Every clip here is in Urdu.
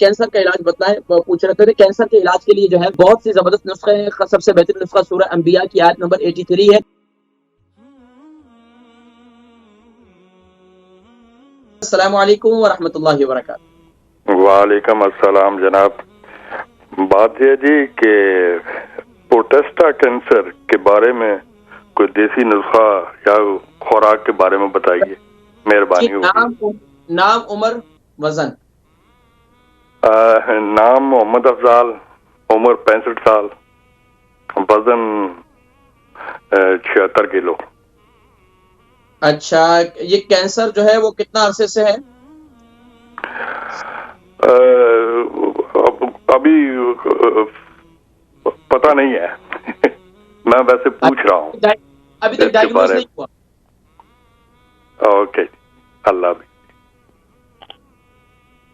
کینسر کا علاج بتلائیں، پوچھ رہے تھے کینسر کے علاج کے لیے جو ہے بہت سی زبردست نسخے ہیں، سب سے بہترین نسخہ سورہ انبیاء کی آیت نمبر 83 ہے۔ السلام علیکم ورحمۃ اللہ وبرکاتہ۔ وعلیکم السلام جناب۔ بات یہ جی کہ پروسٹیٹ کینسر کے بارے میں کوئی دیسی نسخہ یا خوراک کے بارے میں بتائیے، مہربانی ہوگی۔ نام، عمر، وزن؟ نام محمد افضال، عمر 65 سال، وزن 76 کلو۔ اچھا، یہ کینسر جو ہے وہ کتنا عرصے سے ہے؟ ابھی پتہ نہیں ہے، میں ویسے پوچھ رہا ہوں، ابھی تک ڈائگنوز نہیں ہوا؟ اوکے، اللہ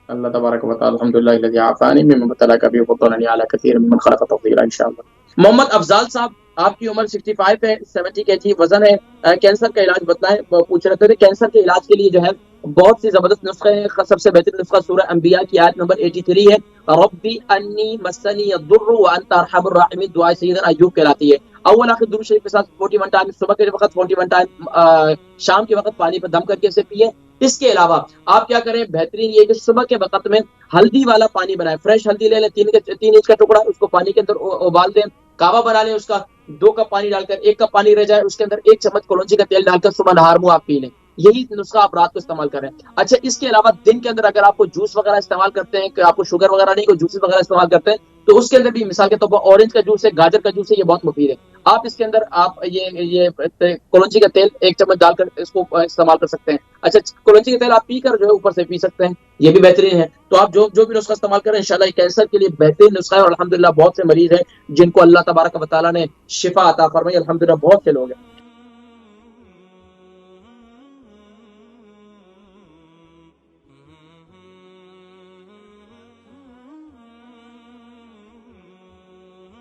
اللہ تبارک و تعالی الحمدللہ الذی عافانی مما ابتلاک به وفضلنی علی کثیر ممن خلق تفضیلا انشاءاللہ۔ محمد افضال صاحب، آپ کی عمر 65 ہے، 70 kg وزن ہے، کینسر کا علاج بتلائیں، پوچھ رہے تھے کینسر کے علاج کے لیے جو ہے بہت سی زبردست نسخے ہیں، سب سے بہترین نسخہ سورہ انبیاء کی آیت نمبر 83 ہے۔ ربی انی مسنی الضر وانت ارحم الراحمین، دعائے سیدنا ایوب کہلاتی ہے۔ اول آخر درود شریف کے ساتھ 41 ٹائم صبح کے وقت، 41 ٹائم شام کے وقت پانی پر دم کر کے اسے پیے۔ اس کے علاوہ آپ کیا کریں، بہترین یہ کہ صبح کے وقت میں ہلدی والا پانی بنائیں، فریش ہلدی لے لیں، 3 انچ کا ٹکڑا، اس کو پانی کے اندر ابال دیں، کعوہ بنا لیں، اس کا 2 کپ پانی ڈال کر 1 کپ پانی رہ جائے، اس کے اندر 1 چمچ کلونجی کا تیل ڈال کر صبح نہار منہ آپ پی لیں۔ یہی نسخہ آپ رات کو استعمال کریں۔ اچھا، اس کے علاوہ دن کے اندر اگر آپ کو جوس وغیرہ استعمال کرتے ہیں، کہ آپ کو شوگر وغیرہ نہیں، کوئی جوسز وغیرہ استعمال کرتے ہیں، تو اس کے اندر بھی مثال کے طور پر اورنج کا جوس ہے، گاجر کا جوس ہے، یہ بہت مفید ہے۔ آپ اس کے اندر آپ یہ کلونجی کا تیل 1 چمچ ڈال کر اس کو استعمال کر سکتے ہیں۔ اچھا، کلونجی کا تیل آپ پی کر جو ہے اوپر سے پی سکتے ہیں، یہ بھی بہترین ہے۔ تو آپ جو بھی نسخہ استعمال کریں انشاءاللہ یہ کینسر کے لیے بہترین نسخہ ہے، اور الحمدللہ بہت سے مریض ہیں جن کو اللہ تبارک و تعالیٰ نے شفا عطا فرمائی، الحمدللہ بہت سے لوگ ہیں۔